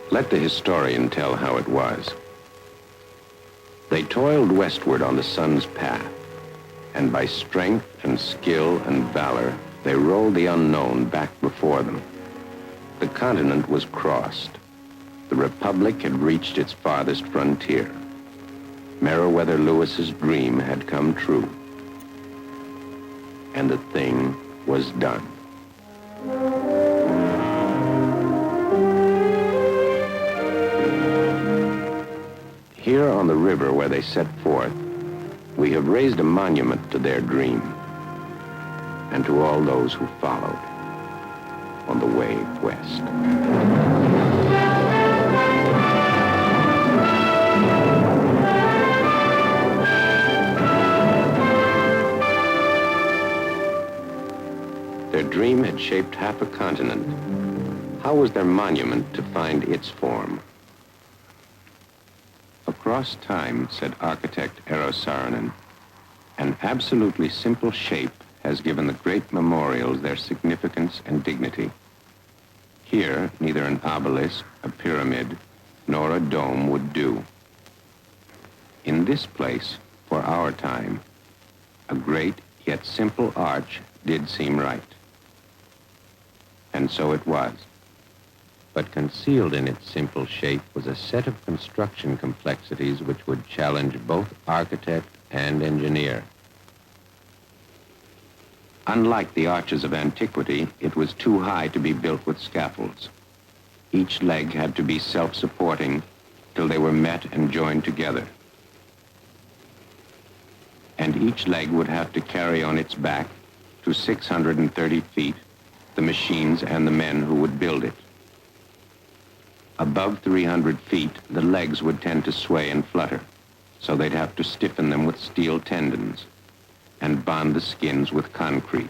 Let the historian tell how it was. They toiled westward on the sun's path, and by strength and skill and valor, they rolled the unknown back before them. The continent was crossed. The Republic had reached its farthest frontier. Meriwether Lewis's dream had come true. And the thing was done. Here on the river where they set forth, we have raised a monument to their dream and to all those who followed on the way west. Their dream had shaped half a continent. How was their monument to find its form? Across time, said architect Eero Saarinen, an absolutely simple shape has given the great memorials their significance and dignity. Here, neither an obelisk, a pyramid, nor a dome would do. In this place, for our time, a great yet simple arch did seem right. And so it was. But concealed in its simple shape was a set of construction complexities which would challenge both architect and engineer. Unlike the arches of antiquity, it was too high to be built with scaffolds. Each leg had to be self-supporting till they were met and joined together. And each leg would have to carry on its back to 630 feet the machines and the men who would build it. Above 300 feet, the legs would tend to sway and flutter, so they'd have to stiffen them with steel tendons and bond the skins with concrete,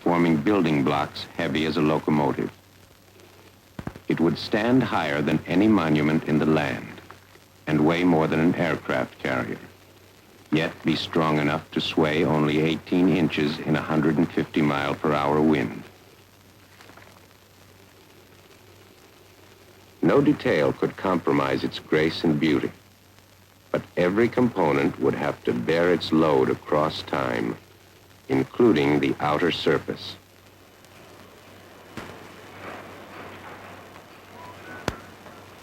forming building blocks heavy as a locomotive. It would stand higher than any monument in the land and weigh more than an aircraft carrier, yet be strong enough to sway only 18 inches in a 150-mile-per-hour wind. No detail could compromise its grace and beauty, but every component would have to bear its load across time, including the outer surface.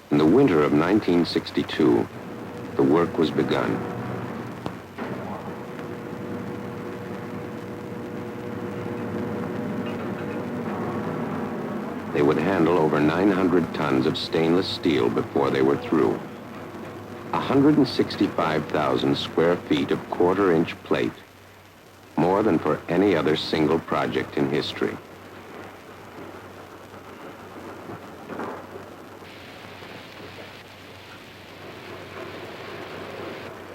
In the winter of 1962, the work was begun. They would handle over 900 tons of stainless steel before they were through. 165,000 square feet of quarter-inch plate, more than for any other single project in history.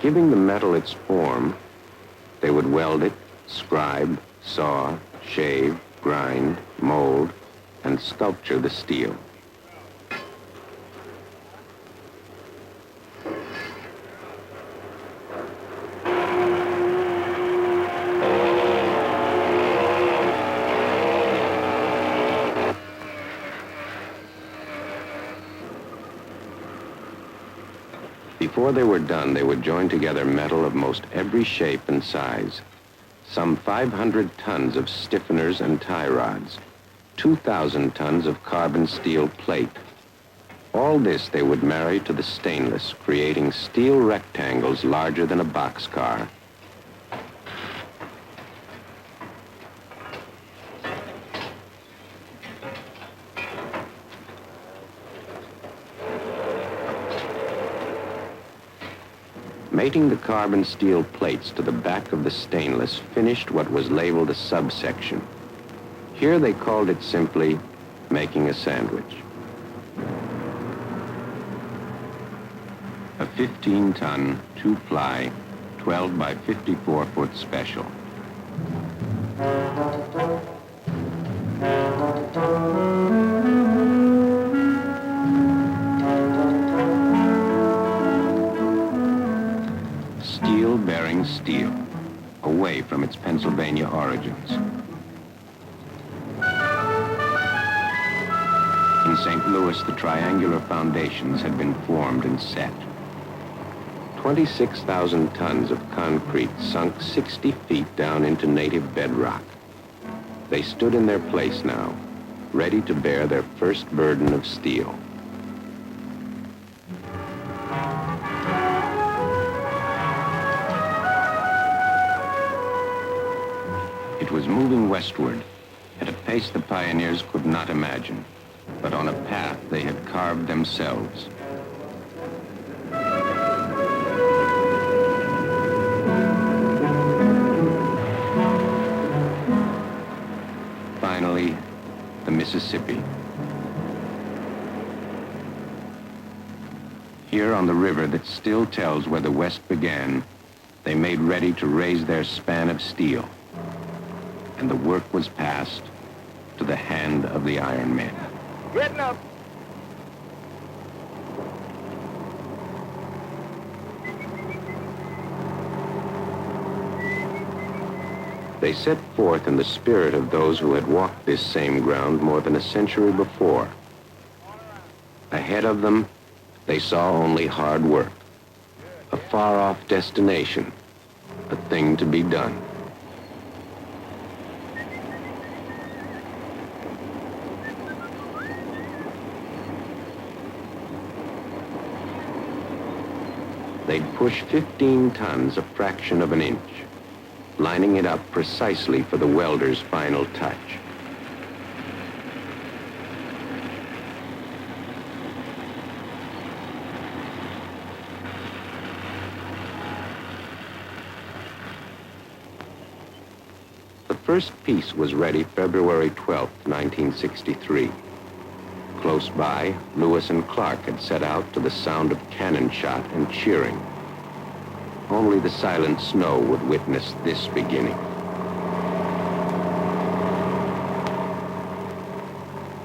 Giving the metal its form, they would weld it, scribe, saw, shave, grind, mold, and sculpture the steel. Before they were done, they would join together metal of most every shape and size. Some 500 tons of stiffeners and tie rods, 2,000 tons of carbon steel plate. All this they would marry to the stainless, creating steel rectangles larger than a boxcar. Mating the carbon steel plates to the back of the stainless finished what was labeled a subsection. Here they called it simply making a sandwich. A 15-ton, 2-ply, 12 by 54-foot special. Steel bearing steel, away from from its Pennsylvania origins. In St. Louis, the triangular foundations had been formed and set. 26,000 tons of concrete sunk 60 feet down into native bedrock. They stood in their place now, ready to bear their first burden of steel. It was moving westward at a pace the pioneers could not imagine, but on a path they had carved themselves. Finally, the Mississippi. Here on the river that still tells where the West began, they made ready to raise their span of steel. And the work was passed to the hand of the iron men. Getting up. They set forth in the spirit of those who had walked this same ground more than a century before. Ahead of them, they saw only hard work, a far-off destination, a thing to be done. They'd push 15 tons a fraction of an inch, lining it up precisely for the welder's final touch. The first piece was ready February 12, 1963. Close by, Lewis and Clark had set out to the sound of cannon shot and cheering. Only the silent snow would witness this beginning.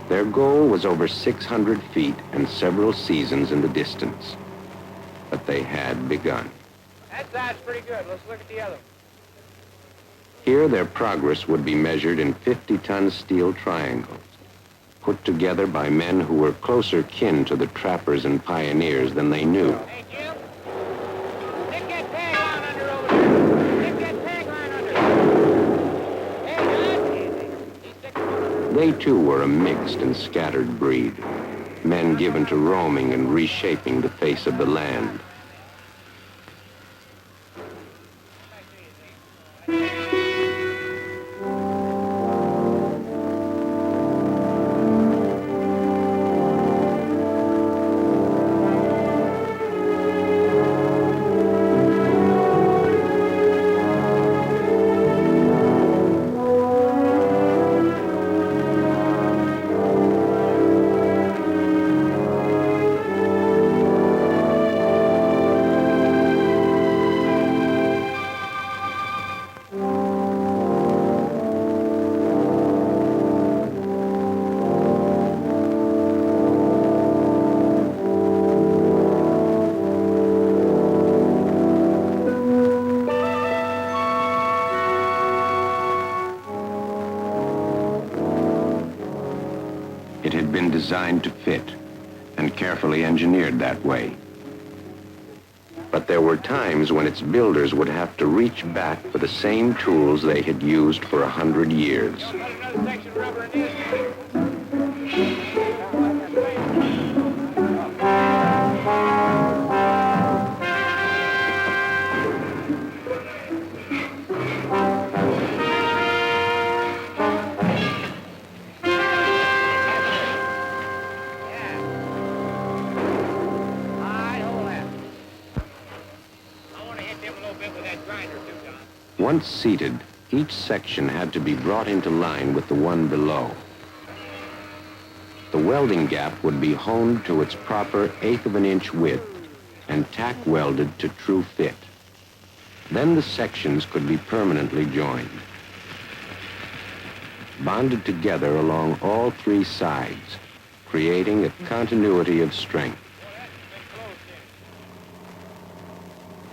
Their goal was over 600 feet and several seasons in the distance. But they had begun. That side's pretty good. Let's look at the other. Here, their progress would be measured in 50-ton steel triangles, put together by men who were closer kin to the trappers and pioneers than they knew. Hey, Jim. Stick that tag line under over there. Stick that tag line under. Hey, John. He's sticking one under. They too were a mixed and scattered breed, men given to roaming and reshaping the face of the land. It had been designed to fit and carefully engineered that way. But there were times when its builders would have to reach back for the same tools they had used for 100 years. Got another section of rubber in this. Once seated, each section had to be brought into line with the one below. The welding gap would be honed to its proper 1/8 of an inch width and tack welded to true fit. Then the sections could be permanently joined, bonded together along all three sides, creating a continuity of strength.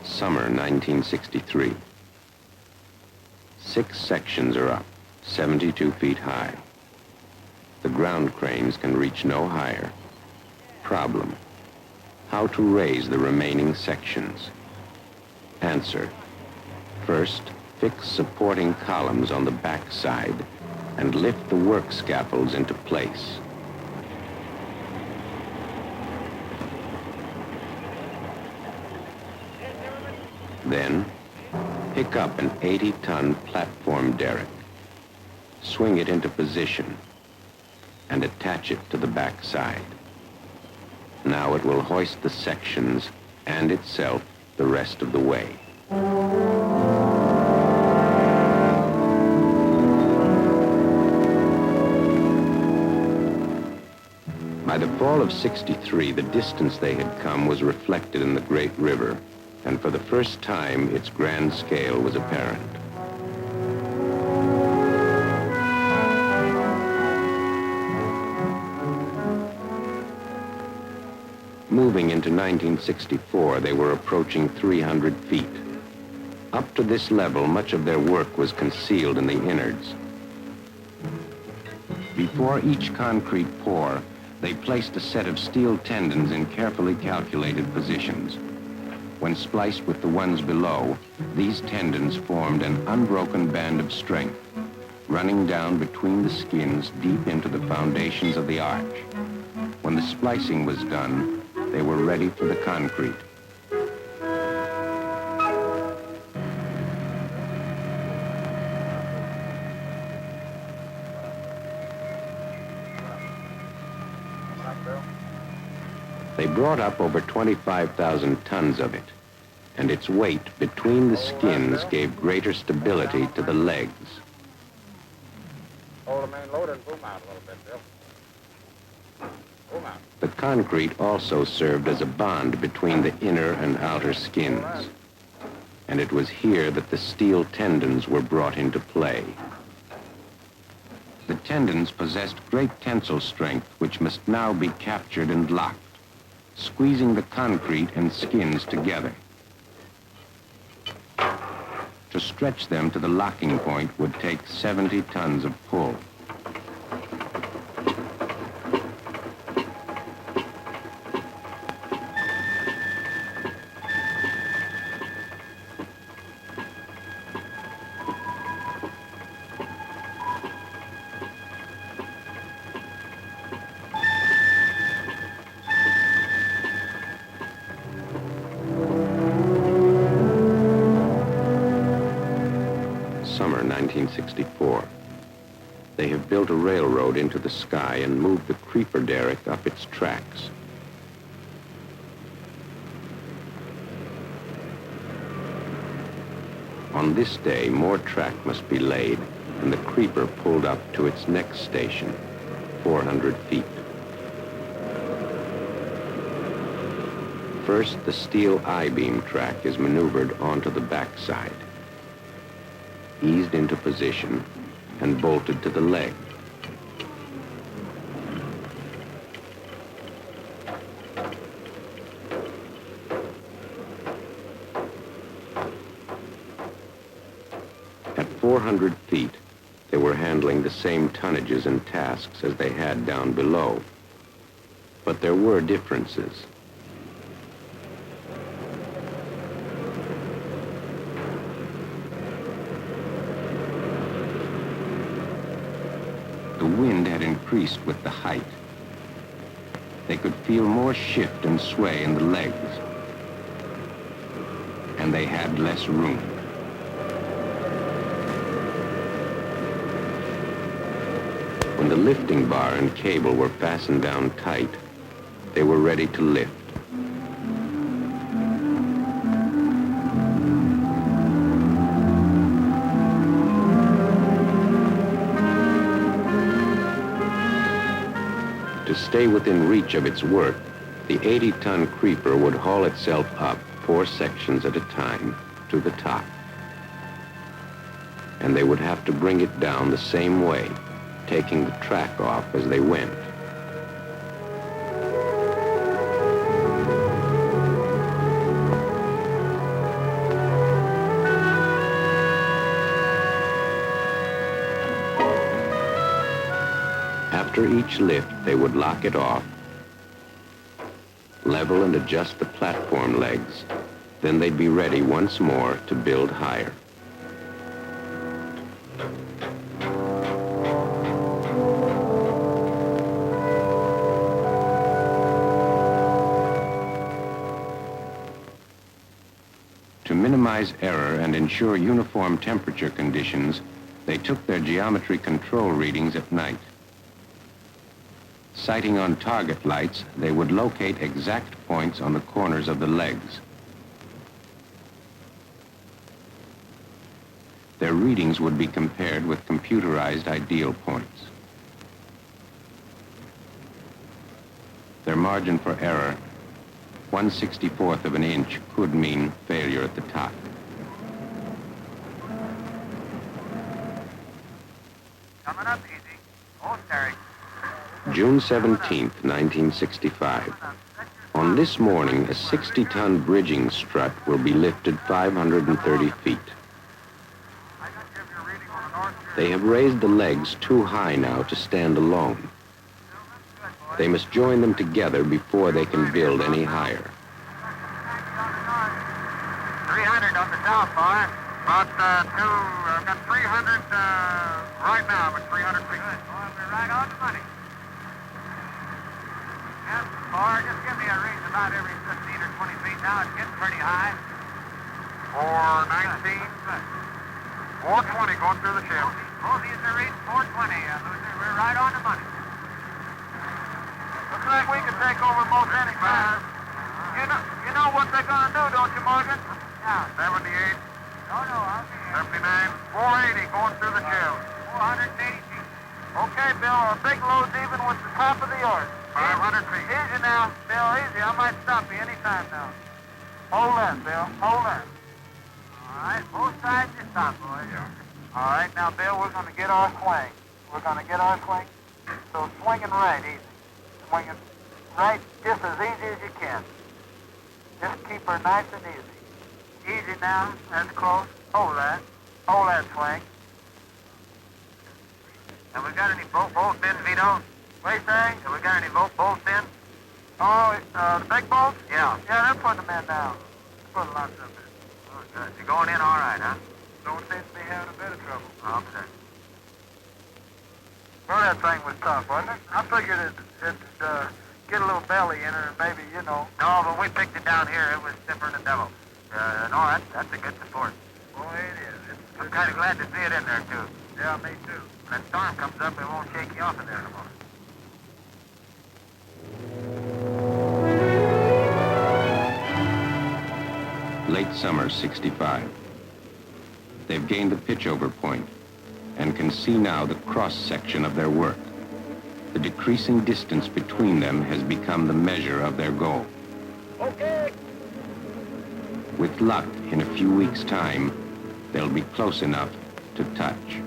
Summer 1963. 6 sections are up, 72 feet high. The ground cranes can reach no higher. Problem: how to raise the remaining sections? Answer: first, fix supporting columns on the back side and lift the work scaffolds into place. Then, pick up an 80-ton platform derrick, swing it into position, and attach it to the back side. Now it will hoist the sections and itself the rest of the way. By the fall of '63, the distance they had come was reflected in the great river, and for the first time, its grand scale was apparent. Moving into 1964, they were approaching 300 feet. Up to this level, much of their work was concealed in the innards. Before each concrete pour, they placed a set of steel tendons in carefully calculated positions. When spliced with the ones below, these tendons formed an unbroken band of strength, running down between the skins deep into the foundations of the arch. When the splicing was done, they were ready for the concrete. They brought up over 25,000 tons of it, and its weight between the skins gave greater stability to the legs. Hold the main loader and boom out a little bit, Bill. Boom out. The concrete also served as a bond between the inner and outer skins, and it was here that the steel tendons were brought into play. The tendons possessed great tensile strength, which must now be captured and locked, squeezing the concrete and skins together. To stretch them to the locking point would take 70 tons of pull. Summer 1964. They have built a railroad into the sky and moved the creeper derrick up its tracks. On this day, more track must be laid, and the creeper pulled up to its next station, 400 feet. First, the steel I-beam track is maneuvered onto the backside, eased into position, and bolted to the leg. At 400 feet, they were handling the same tonnages and tasks as they had down below, but there were differences. The wind had increased with the height. They could feel more shift and sway in the legs, and they had less room. When the lifting bar and cable were fastened down tight, they were ready to lift. To stay within reach of its work, the 80-ton creeper would haul itself up 4 sections at a time to the top. And they would have to bring it down the same way, taking the track off as they went. After each lift, they would lock it off, level and adjust the platform legs. Then they'd be ready once more to build higher. To minimize error and ensure uniform temperature conditions, they took their geometry control readings at night. Sighting on target lights, they would locate exact points on the corners of the legs. Their readings would be compared with computerized ideal points. Their margin for error, 1/64th of an inch, could mean failure at the top. Coming up easy. Hold steering. June 17th, 1965. On this morning, a 60-ton bridging strut will be lifted 530 feet. They have raised the legs too high now to stand alone. They must join them together before they can build any higher. 300 on the south bar. About I've got 300 right now, but 300 feet. Good. Well, we're right on the money. Yep, bar, just give me a reading about every 15 or 20 feet now. It's getting pretty high. 419. 420 going through the ship. Both of you are reading 420, Luther. We're right on the money. Looks like we can take over most any time. You know what they're going to do, don't you, Morgan? Yeah. 78, No, I'll be here. 79, 480 going through the shell. 480 feet. Okay, Bill, our big load's even with the top of the yard. 500 feet. Easy now, Bill, easy. I might stop you any time now. Hold that, Bill. Hold that. All right, both sides you stop, boys. All right, now, Bill, we're going to get our swing. We're going to get our swing. So swinging right, easy. Swinging right just as easy as you can. Just keep her nice and easy. Easy now. That's close. Hold that. Hold that swing. Have we got any bolt pins, Vito? What do you say? Have we got any bolt pins? Oh, the big bolts? Yeah. Yeah, they're putting them in now. They're putting lots of them in. Oh, good. You're going in all right, huh? Don't seem to be having a bit of trouble. Okay. Well, that thing was tough, wasn't it? I figured it'd get a little belly in her and maybe, you know. No, but we picked it down here. It was stiffer than the devil. No, that's a good support. Boy, it is. I'm kind of glad to see it in there, too. Yeah, me too. When that storm comes up, it won't shake you off of there no more. Late summer, 65. They've gained the pitchover point and can see now the cross-section of their work. The decreasing distance between them has become the measure of their goal. Okay. With luck, in a few weeks' time, they'll be close enough to touch.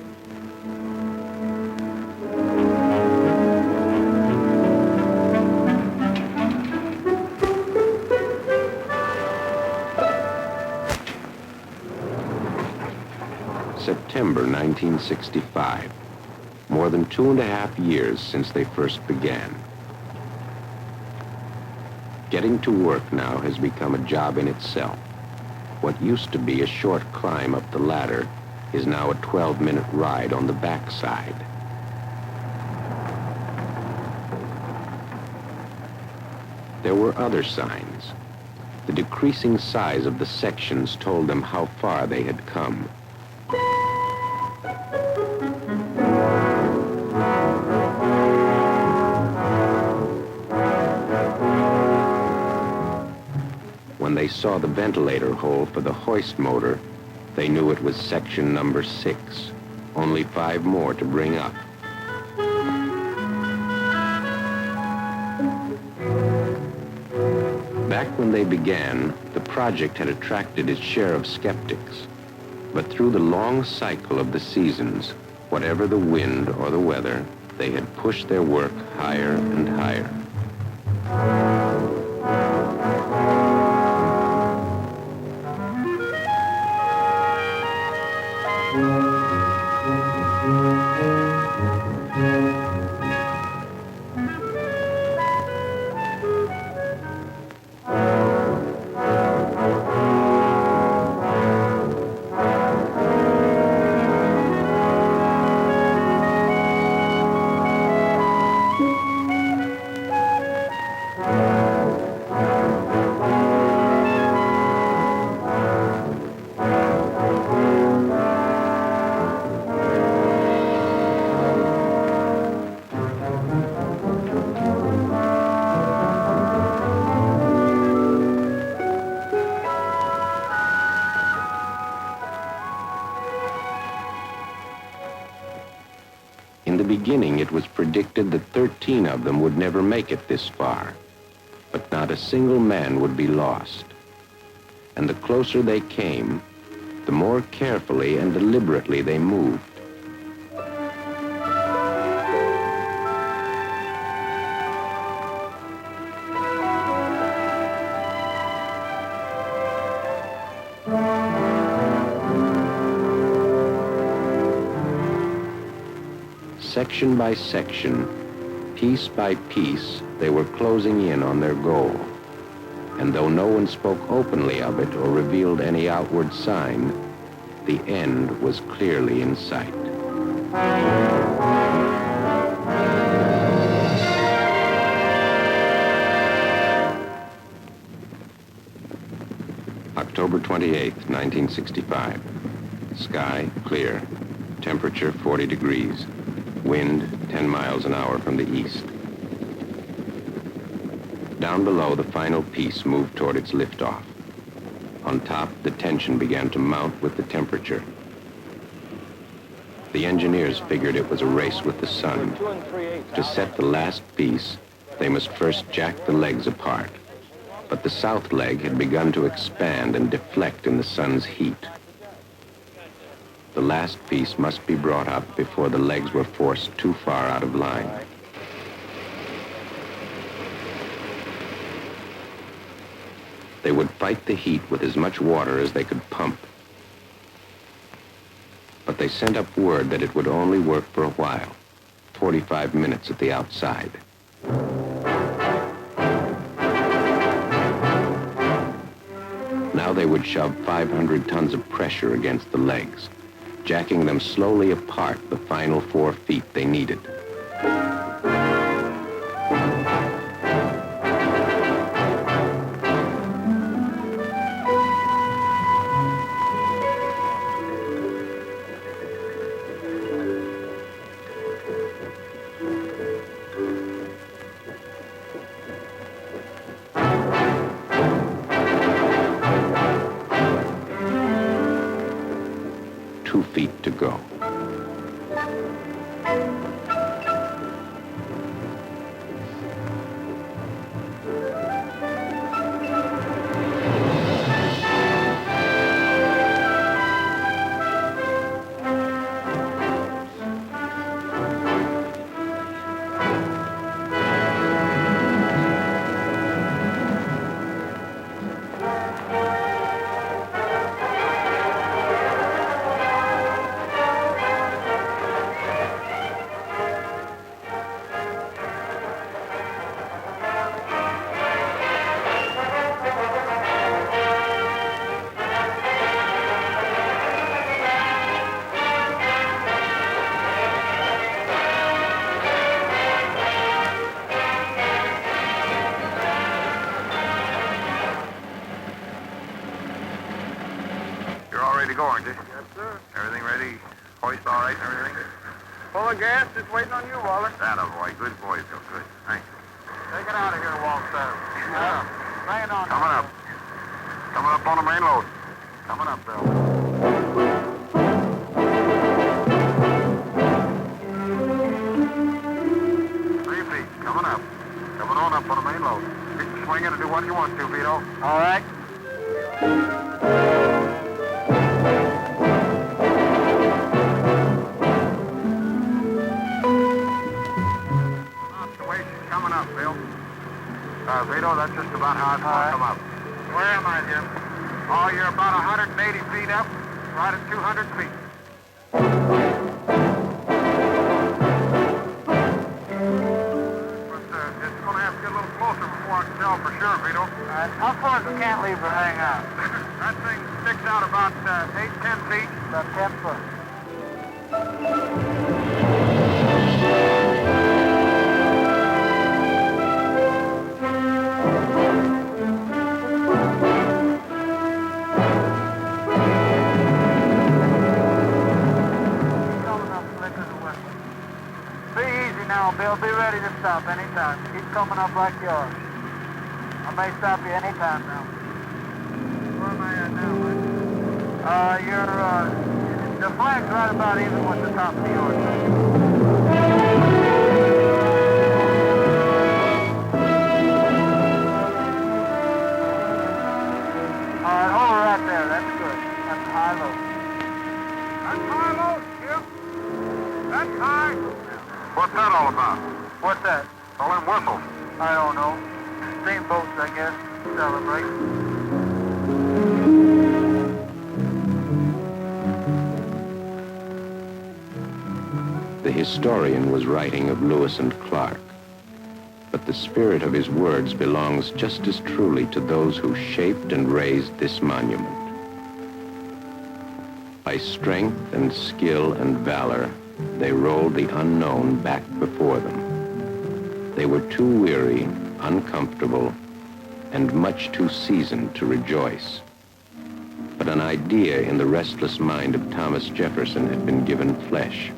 September 1965. More than 2.5 years since they first began. Getting to work now has become a job in itself. What used to be a short climb up the ladder is now a 12-minute ride on the backside. There were other signs. The decreasing size of the sections told them how far they had come. When they saw the ventilator hole for the hoist motor, they knew it was section number 6. Only 5 more to bring up. Back when they began, the project had attracted its share of skeptics. But through the long cycle of the seasons, whatever the wind or the weather, they had pushed their work higher and higher. the beginning, it was predicted that 13 of them would never make it this far. But not a single man would be lost. And the closer they came, the more carefully and deliberately they moved. Section by section, piece by piece, they were closing in on their goal. And though no one spoke openly of it or revealed any outward sign, the end was clearly in sight. October 28th, 1965. Sky clear. Temperature 40 degrees. Wind 10 miles an hour from the east. Down below, the final piece moved toward its liftoff. On top, the tension began to mount with the temperature. The engineers figured it was a race with the sun. To set the last piece, they must first jack the legs apart. But the south leg had begun to expand and deflect in the sun's heat. The last piece must be brought up before the legs were forced too far out of line. They would fight the heat with as much water as they could pump. But they sent up word that it would only work for a while, 45 minutes at the outside. Now they would shove 500 tons of pressure against the legs, jacking them slowly apart the final 4 feet they needed. To go. Just waiting on you, Waller. That a boy. Good boy, Bill. Good. Thanks. Take it out of here, Walter. Yeah. Bring it on. Coming up. Coming up on the main load. Coming up, Bill. 3 feet. Coming up. Coming on up on the main load. You can swing it and do what you want to, Vito. All right. Vito, that's just about how it's going to come up. Where am I, Jim? Oh, you're about 180 feet up, right at 200 feet. But it's going to have to get a little closer before I can tell for sure, Vito. How far does the cantilever hang out? That thing sticks out about 8-10 feet. About 10 foot. Bill, be ready to stop anytime. Keep coming up like yours. I may stop you anytime now. Where am I at now, Mike? The flag's right about even with the top of the yours. That's hard. What's that all about? What's that? All them whistles. I don't know. Steamboats, I guess. Celebrate. The historian was writing of Lewis and Clark, but the spirit of his words belongs just as truly to those who shaped and raised this monument. By strength and skill and valor, they rolled the unknown back before them. They were too weary, uncomfortable, and much too seasoned to rejoice. But an idea in the restless mind of Thomas Jefferson had been given flesh.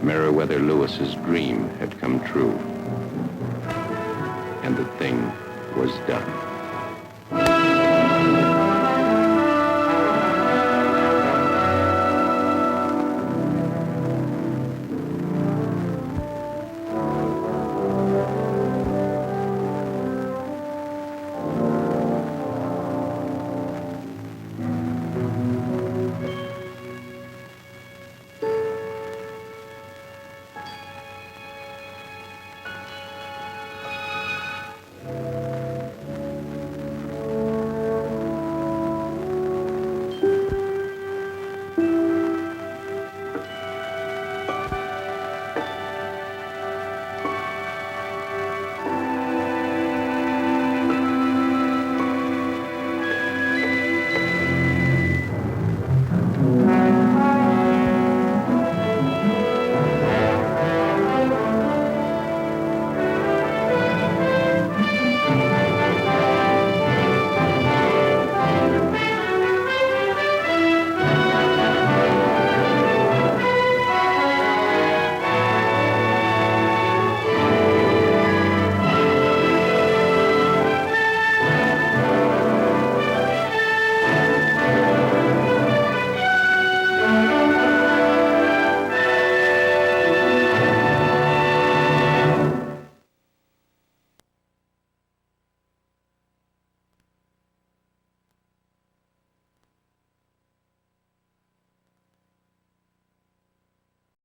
Meriwether Lewis's dream had come true, and the thing was done.